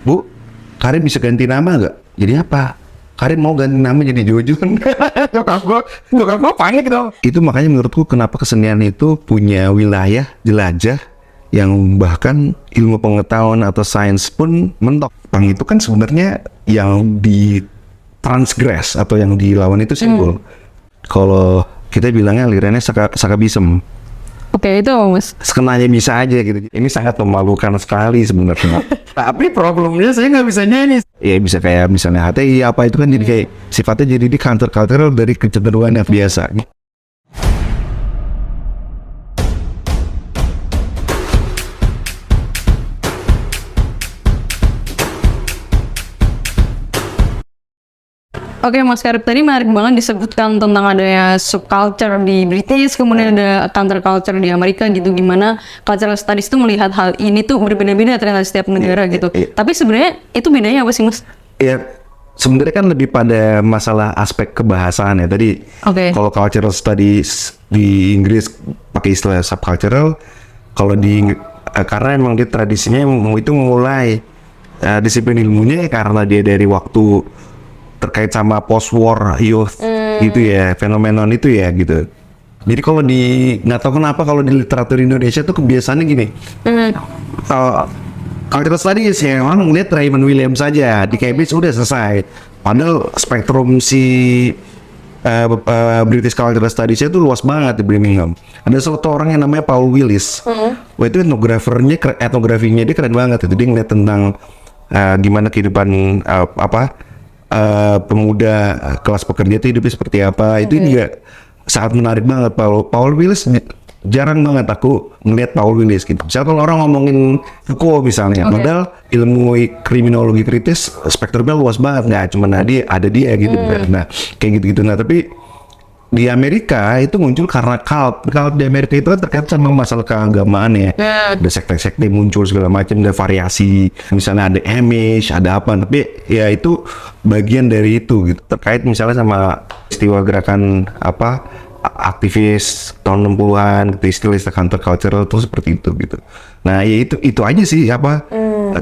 Bu, Karin bisa ganti nama nggak? Jadi apa? Karin mau ganti nama jadi Jojun. Nyokap gua panik dong. Itu makanya menurutku kenapa kesenian itu punya wilayah jelajah yang bahkan ilmu pengetahuan atau sains pun mentok. Pang itu kan sebenarnya yang di transgress atau yang dilawan itu simbol. Kalau kita bilangnya alirannya sakabism. Oke, itu Mas. Sekenanya bisa aja gitu. Ini sangat memalukan sekali sebenarnya. Tapi problemnya saya nggak bisa nyanyi. Ya bisa kayak misalnya HTI apa itu kan jadi kayak sifatnya jadi di counter-cultural dari kecenderungan yang biasa. Oke, Mas Karib, tadi menarik banget disebutkan tentang adanya subculture di British, kemudian ada counterculture di Amerika gitu, gimana cultural studies itu melihat hal ini tuh berbeda-beda ternyata setiap negara gitu. Tapi sebenarnya itu bedanya apa sih, Mas? Ya, sebenarnya kan lebih pada masalah aspek kebahasaan ya. Tadi kalau cultural studies di Inggris pakai istilah subcultural, kalau di karena emang dia tradisinya itu mulai disiplin ilmunya karena dia dari waktu terkait sama post-war youth gitu ya, fenomenon itu ya gitu. Jadi kalau nggak tahu kenapa kalau di literatur Indonesia tuh kebiasaannya gini. Cultural studies ya orang ngeliat Raymond Williams saja di Cambridge udah selesai. Padahal spektrum si British Cultural Studies itu luas banget di Birmingham. Ada satu orang yang namanya Paul Willis. Wah itu etnografinya dia keren banget. Itu dia ngeliat tentang gimana kehidupan pemuda kelas pekerja itu hidupnya seperti apa. Itu juga sangat menarik banget. Paul Willis jarang banget aku ngeliat Paul Willis gitu. Misalnya kalau orang ngomongin Foucault misalnya, padahal ilmu kriminologi kritis spektrumnya luas banget, nggak cuma ada dia gitu. Nah kayak gitu-gitu. Nah tapi di Amerika itu muncul karena cult di Amerika itu kan terkait sama masalah keagamaan ya. Ada sekte-sekte muncul segala macam, ada variasi, misalnya ada Amish, ada apa, tapi ya itu bagian dari itu gitu. Terkait misalnya sama istiwa gerakan aktivis tahun 60-an gitu, istilah countercultural itu seperti itu gitu. Nah ya itu aja sih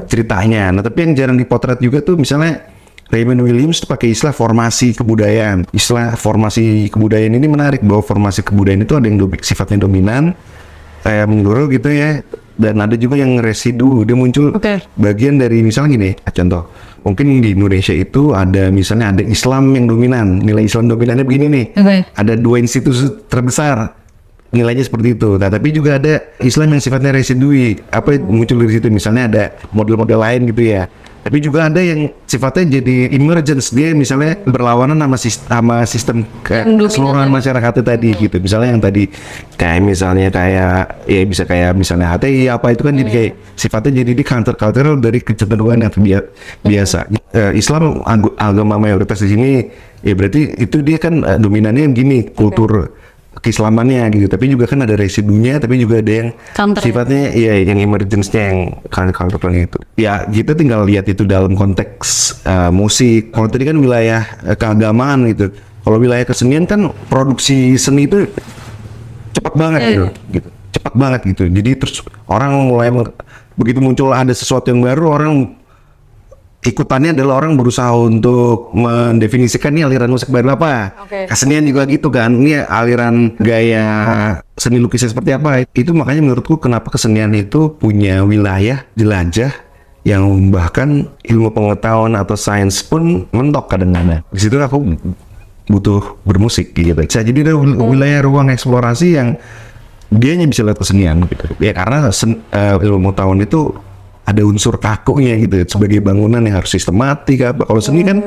ceritanya. Nah tapi yang jarang dipotret juga tuh misalnya Raymond Williams itu pakai istilah formasi kebudayaan. Istilah formasi kebudayaan ini menarik bahwa formasi kebudayaan itu ada yang sifatnya dominan, kayak menyeluruh gitu ya. Dan ada juga yang residu, dia muncul bagian dari misalnya gini, contoh. Mungkin di Indonesia itu ada misalnya ada Islam yang dominan, nilai Islam dominannya begini nih. Ada 2 institusi terbesar, nilainya seperti itu. Nah, tapi juga ada Islam yang sifatnya residui, muncul dari situ. Misalnya ada model-model lain gitu ya. Tapi juga ada yang sifatnya jadi emergence, dia misalnya berlawanan sama sistem keseluruhan masyarakat tadi gitu. Misalnya yang tadi kayak ya bisa kayak misalnya HTI apa itu kan jadi kayak sifatnya jadi di counter-cultural dari kecenderungan yang biasa. Islam agama mayoritas di sini ya berarti itu dia kan dominannya gini kultur keislamannya gitu, tapi juga kan ada residunya, tapi juga ada yang sifatnya ya yang emergence-nya yang counter itu. Ya kita tinggal lihat itu dalam konteks musik. Kalau tadi kan wilayah keagamaan gitu. Kalau wilayah kesenian kan produksi seni itu cepat banget gitu. Cepat banget gitu. Jadi terus orang mulai begitu muncul ada sesuatu yang baru, orang ikutannya adalah orang berusaha untuk mendefinisikan nih aliran musik baru apa. Kesenian juga gitu kan, ini aliran gaya seni lukisnya seperti apa. Itu makanya menurutku kenapa kesenian itu punya wilayah jelajah yang bahkan ilmu pengetahuan atau sains pun mentok kadang-kadang. Di situ aku butuh bermusik gitu. Jadi ada wilayah ruang eksplorasi yang dianya bisa lihat kesenian gitu. Ya karena ilmu pengetahuan itu ada unsur kakunya gitu sebagai bangunan yang harus sistematik apa. Kalau seni kan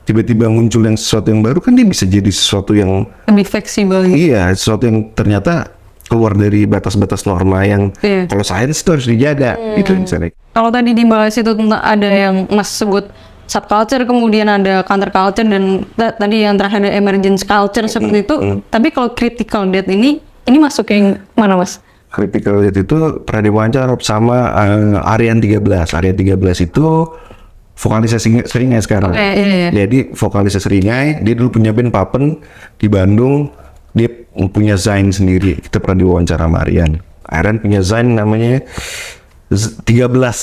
tiba-tiba muncul yang sesuatu yang baru kan dia bisa jadi sesuatu yang lebih fleksibel. Iya, sesuatu yang ternyata keluar dari batas-batas norma yang kalau sains itu harus dijaga gitu misalnya. Kalau tadi dibahas itu tentang ada yang Mas sebut subculture, kemudian ada counterculture, dan tadi yang terakhir ada emergence culture seperti itu. Tapi kalau critical depth ini masuk yang mana, Mas? Critical depth itu pernah diwawancara sama Aryan 13. Aryan 13 itu vokalisnya Seringai sekarang. Jadi vokalisnya Seringai, dia dulu punya band Papen di Bandung. Dia punya Zain sendiri. Kita pernah diwawancara sama Aryan. Aryan punya Zain namanya 13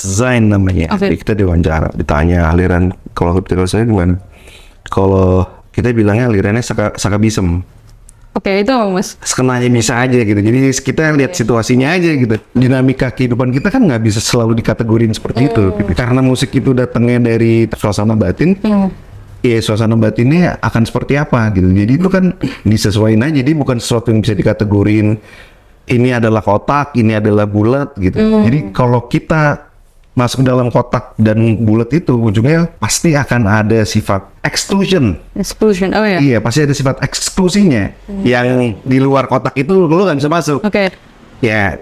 Zain namanya. Oke. Jadi kita diwawancara, ditanya aliran kalau critical saya gimana. Kalau kita bilangnya alirannya sakabism. Oke, itu apa Mas? Sekenanya bisa aja gitu. Jadi kita lihat situasinya aja gitu. Dinamika kehidupan kita kan nggak bisa selalu dikategorin seperti itu. Gitu. Karena musik itu datangnya dari suasana batin. Ya suasana batinnya akan seperti apa gitu. Jadi itu kan disesuaikan aja. Jadi bukan sesuatu yang bisa dikategorin. Ini adalah kotak, ini adalah bulat gitu. Jadi kalau kita masuk dalam kotak dan bulat itu ujungnya pasti akan ada sifat exclusion. Exclusion, oh ya. Iya, pasti ada sifat eksklusinya. Yang di luar kotak itu lo nggak bisa masuk. Oke. Ya,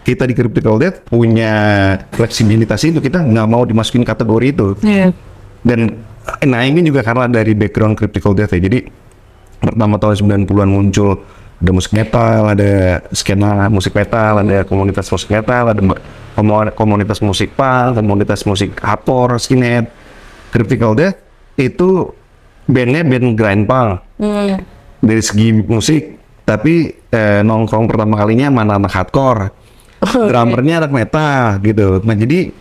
kita di Critical Death punya fleksibilitas itu. Kita nggak mau dimasukin kategori itu. Iya. Dan nah ini juga karena dari background Critical Death ya. Jadi pertama tahun 90-an muncul ada musik metal, ada skena musik metal, ada komunitas musik metal, ada komunitas musik punk, komunitas musik hardcore, skinhead. Critical Death itu bandnya band grind punk dari segi musik, tapi nongkrong pertama kalinya mana anak hardcore, drummernya anak metal gitu. Nah jadi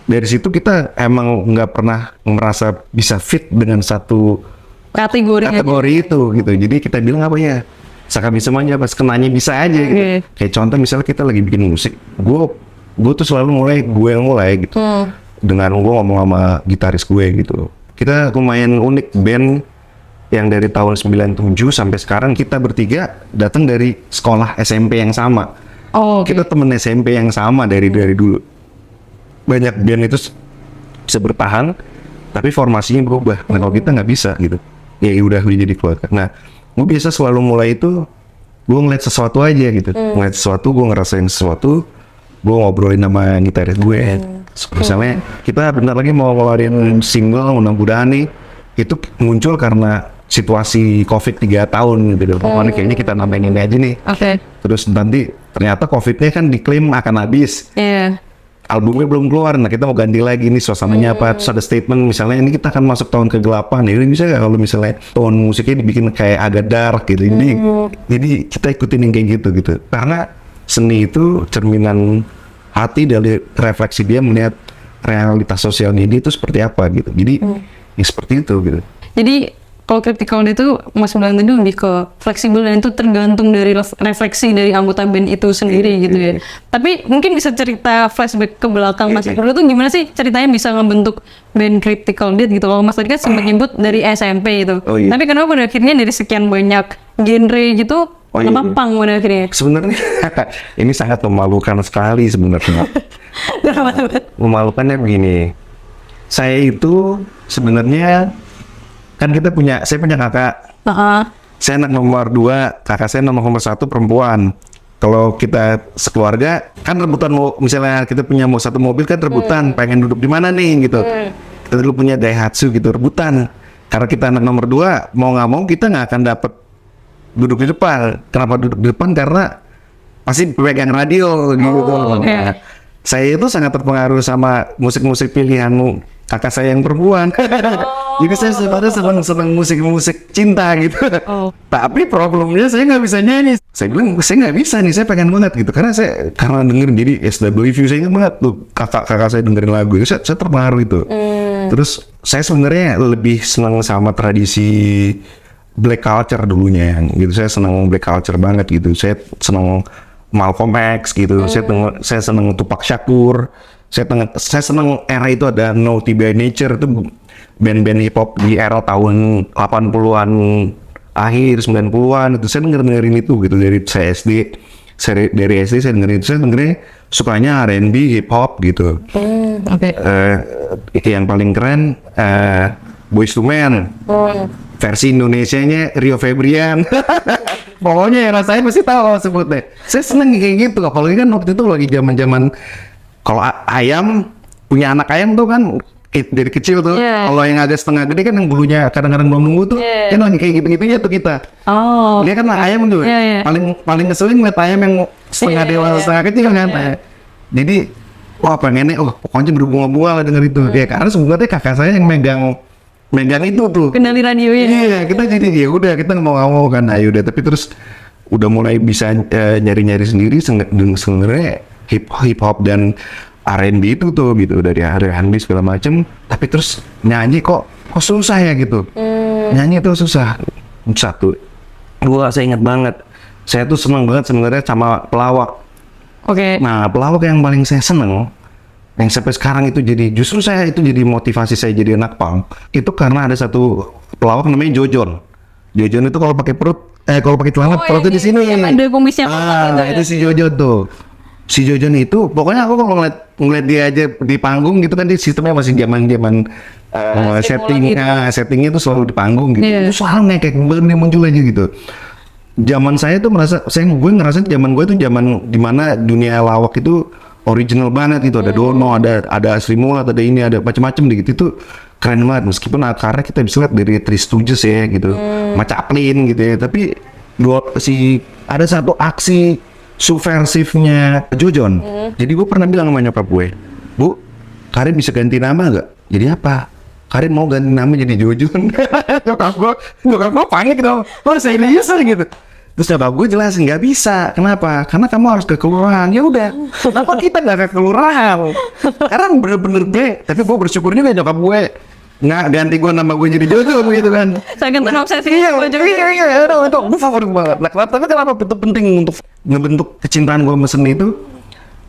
dari situ kita emang nggak pernah merasa bisa fit dengan satu kategori itu gitu. Jadi kita bilang apa ya, sakabisem aja, pas kenanya bisa aja gitu. Kayak contoh misalnya kita lagi bikin musik, gue tuh selalu gue yang mulai gitu. Dengan gue ngomong sama gitaris gue gitu. Kita lumayan unik, band yang dari tahun 97 sampai sekarang kita bertiga datang dari sekolah SMP yang sama. Kita temen SMP yang sama dari dulu. Banyak band itu bisa bertahan, tapi formasinya berubah. Nah kalau kita nggak bisa gitu. Ya udah jadi keluarga. Nah, gue biasa selalu mulai itu, gue ngeliat sesuatu aja gitu. Ngeliat sesuatu, gue ngerasain sesuatu, gue ngobrolin sama gitaris gue. Misalnya kita bentar lagi mau ngeluarin single mudah-mudahan nih, itu muncul karena situasi COVID 3 tahun gitu. Pokoknya kayaknya kita nambahin ini aja nih. Terus nanti ternyata COVID-nya kan diklaim akan habis. Albumnya belum keluar, nah kita mau ganti lagi nih suasananya apa. Terus ada statement misalnya ini kita akan masuk tahun ke-8, ini bisa nggak kalau misalnya tone musiknya dibikin kayak agak dark gitu. Jadi kita ikutin yang kayak gitu. Karena seni itu cerminan hati dari refleksi dia melihat realitas sosial ini itu seperti apa gitu. Jadi ya seperti itu gitu. Jadi kalau critical itu Mas bilang tadi lebih ke fleksibel dan itu tergantung dari refleksi dari anggota band itu sendiri gitu ya. Tapi mungkin bisa cerita flashback ke belakang Mas Eko itu gimana sih ceritanya bisa ngebentuk band Critical Death gitu. Kalau Mas tadi kan sempat nyebut dari SMP itu. Tapi kenapa pada akhirnya dari sekian banyak genre gitu kenapa punk pada akhirnya? Sebenarnya ini sangat memalukan sekali sebenarnya. Memalukannya begini. Saya itu sebenarnya kan saya punya kakak. Saya anak nomor 2, kakak saya nomor 1 perempuan. Kalau kita sekeluarga kan rebutan, misalnya kita punya satu mobil kan rebutan pengen duduk di mana nih gitu. Kita dulu punya Daihatsu gitu, rebutan. Karena kita anak nomor 2, mau nggak mau kita nggak akan dapat duduk di depan. Kenapa duduk di depan? Karena pasti pegang radio gitu. Nah, saya itu sangat terpengaruh sama musik-musik pilihanmu kakak saya yang perempuan. Jadi saya sebenarnya senang musik cinta gitu. Tapi problemnya saya nggak bisa nyanyi. Saya bilang saya nggak bisa nih, saya pengen banget gitu. Karena dengerin jadi SWV, saya ingat banget tuh kakak saya dengerin lagu itu, saya terpengaruh itu. Terus saya sebenarnya lebih senang sama tradisi black culture dulunya gitu. Saya senang black culture banget gitu. Saya senang Malcolm X gitu. Saya senang Tupac Shakur. Saya senang era itu ada Naughty by Nature, itu band-band hip hop di era tahun 80-an akhir 90-an itu. Saya dengerin itu gitu dari saya SD. Dari SD saya dengerin itu. Saya dengerin sukanya R&B, hip hop gitu. Yang paling keren Boyz II Men. Versi Indonesianya Rio Febrian. Pokoknya yang rasanya pasti tahu kalau sebutnya. Saya seneng kayak gitu. Apalagi kan waktu itu lagi zaman kalau ayam, punya anak ayam tuh kan dari kecil tuh. Kalau yang agak setengah gede kan yang bulunya kadang-kadang belum nunggu tuh, kan lagi kayak gitu-gitunya tuh kita. Dia kan ayam tuh. Paling ngeselin ngeliat ayam yang setengah dewasa setengah kecil kan. Jadi wah pengennya pokoknya berbunga-bunga lah denger itu. Ya karena sebenarnya kakak saya yang megang itu tuh. Kendali radionya. Iya, kita jadi ya udah kita nggak mau kan. Ayo udah, tapi terus udah mulai bisa nyari-nyari sendiri sebenarnya. hip hop dan R&B itu tuh gitu, dari R&B segala macem, tapi terus nyanyi kok susah ya gitu. Nyanyi itu susah. Satu, saya ingat banget, saya tuh seneng banget sebenarnya sama pelawak. Oke. Nah, pelawak yang paling saya seneng, yang sampai sekarang itu justru saya itu jadi motivasi saya jadi anak punk, itu karena ada satu pelawak namanya Jojon. Jojon itu kalau pakai kalau pakai celana perutnya di sini. Ada kumisnya. Nah, itu si Jojon tuh. Si Jojon itu, pokoknya aku kalau ngeliat dia aja di panggung gitu kan, dia sistemnya masih zaman settingnya itu selalu di panggung gitu. Itu selalu kayak bener muncul aja gitu. Zaman saya tuh gue ngerasa zaman gue tuh zaman dimana dunia lawak itu original banget itu, ada Dono, ada Sri Mulat, ada ini, ada macam-macam gitu. Itu keren banget, meskipun akarnya kita bisa lihat dari Three Stooges ya gitu, sama Chaplin gitu ya. Tapi ada satu aksi subversifnya Jojon. Jadi gue pernah bilang sama nyokap gue, Bu, Karin bisa ganti nama nggak? Jadi apa? Karin mau ganti nama jadi Jojon. Nyokap gue panik dong. Serius gitu. Terus nyokap gue jelasin nggak bisa. Kenapa? Karena kamu harus ke kelurahan. Ya udah. Kenapa kita nggak ke kelurahan? Karena bener-bener tapi gue bersyukur juga nyokap gue nggak ganti gue nama gue jadi Jojon gitu kan. Sangat terobsesi. Iya, itu favorit banget. Nah, tapi kenapa itu penting untuk ngebentuk kecintaan gue sama seni itu?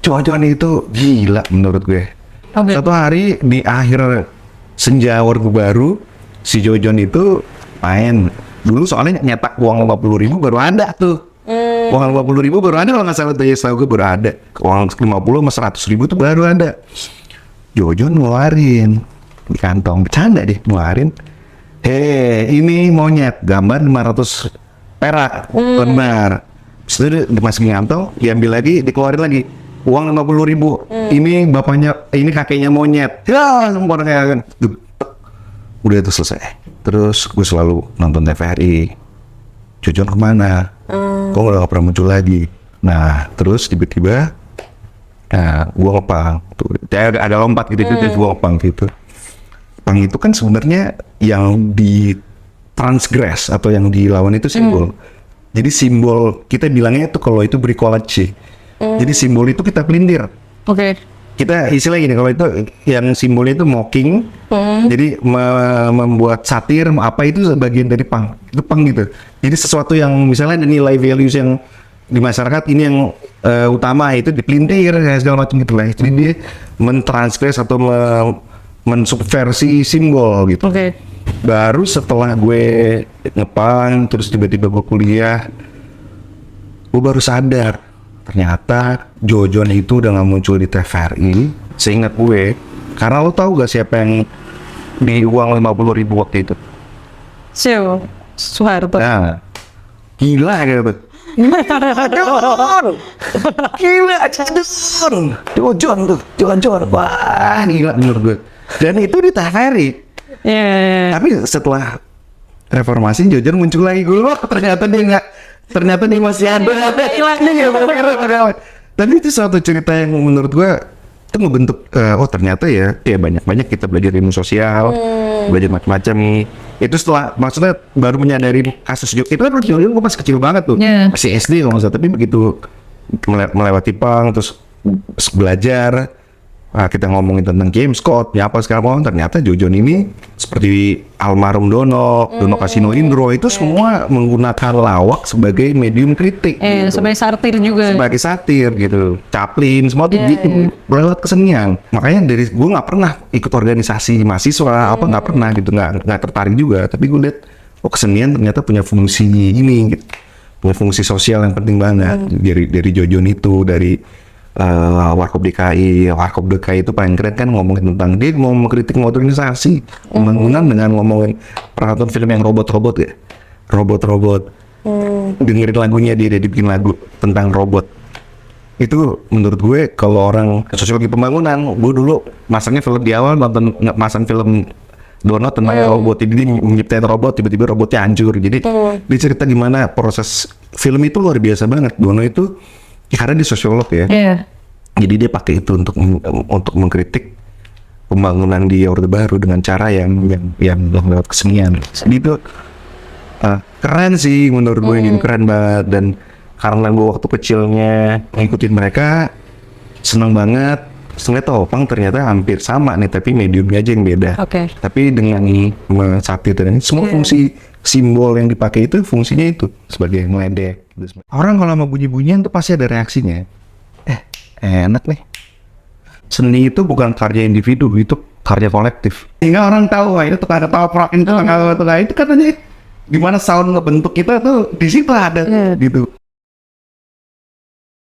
Jojon itu gila menurut gue. Satu hari di akhir senja Orde Baru, si Jojon itu main. Dulu soalnya nyetak uang 50.000 baru ada tuh. Uang 50.000 baru ada kalau nggak salah tuh, ya setahu gue baru ada. Uang 50 sama 100.000 tuh baru ada. Jojon ngeluarin di kantong, bercanda deh ngeluarin. Ini monyet, gambar 500 perak, benar. Setelah dimasukin kantong, diambil lagi, dikeluarin lagi. Uang 50.000. Ini bapaknya, ini kakeknya monyet. Ya, semua kayak kan. Udah itu selesai. Terus gue selalu nonton TVRI. Jojon kemana? Kok nggak pernah muncul lagi? Nah, terus tiba-tiba, gue ngepang. Tuh, ada lompat gitu, gue ngepang gitu. Pang itu kan sebenarnya yang di transgress atau yang dilawan itu simbol. Jadi simbol kita bilangnya itu kalau itu bricolage. Jadi simbol itu kita pelintir. Oke. Kita istilahnya gini, kalau itu yang simbolnya itu mocking. Jadi membuat satir apa itu bagian dari punk. Itu punk gitu. Jadi sesuatu yang misalnya ada nilai values yang di masyarakat ini yang utama itu dipelintir segala macam gitu lah. Jadi dia mentransgress atau mensubversi simbol gitu. Oke. Baru setelah gue ngepang, terus tiba-tiba gue kuliah, gue baru sadar ternyata Jojon itu udah nggak muncul di TVRI. Seingat gue, karena lo tahu gak siapa yang di uang 50.000 waktu itu? Soeharto. Nah, gila gitu. Gila, Jojon tuh, Jojon. Wah, gila menurut gue. Dan itu di TVRI. Tapi setelah reformasi Jojon muncul lagi, gue ternyata dia masih ada. Tapi itu suatu cerita yang menurut gue itu ngebentuk, ternyata ya banyak kita belajar ilmu sosial, belajar macam-macam. Itu setelah, maksudnya baru menyadari kasus itu kan gue pas kecil banget tuh, masih SD kalau nggak salah. Tapi begitu melewati pang terus belajar. Kita ngomongin tentang James Scott, ya apa sekarang ternyata Jojon ini seperti almarhum Dono Kasino Indro itu semua menggunakan lawak sebagai medium kritik. Gitu. Sebagai satir juga. Sebagai satir gitu. Chaplin semua tuh gitu lewat kesenian. Makanya dari gue nggak pernah ikut organisasi mahasiswa nggak pernah gitu, nggak tertarik juga. Tapi gue lihat kesenian ternyata punya fungsi ini, gitu. Punya fungsi sosial yang penting banget dari Jojon itu, dari Warkop DKI itu paling keren kan, ngomongin tentang dia mau mengkritik modernisasi pembangunan dengan ngomongin peralatan film yang robot ya, robot dengerin lagunya, dia bikin lagu tentang robot. Itu menurut gue kalau orang sosiologi pembangunan, gue dulu masangnya film di awal masang film Dono tentang robot, ini menciptain robot, tiba-tiba robotnya hancur. Jadi dia cerita gimana proses film itu luar biasa banget. Dono itu karena dia sosiolog ya, jadi dia pakai itu untuk mengkritik pembangunan di Orde Baru dengan cara yang lewat kesenian. Jadi itu keren sih menurut gue, keren banget. Dan karena gue waktu kecilnya ngikutin mereka, seneng banget. Ternyata Opang ternyata hampir sama nih, tapi mediumnya aja yang beda. Oke. Tapi dengan sakti dan semua fungsi simbol yang dipakai itu fungsinya itu sebagai ngeledek. Gitu. Orang kalau sama bunyi-bunyian tuh pasti ada reaksinya. Enak nih. Seni itu bukan karya individu, itu karya kolektif. Sehingga orang tahu, wah itu tuh ada toprak, itu itu katanya gimana sound ngebentuk kita tuh di situ ada gitu.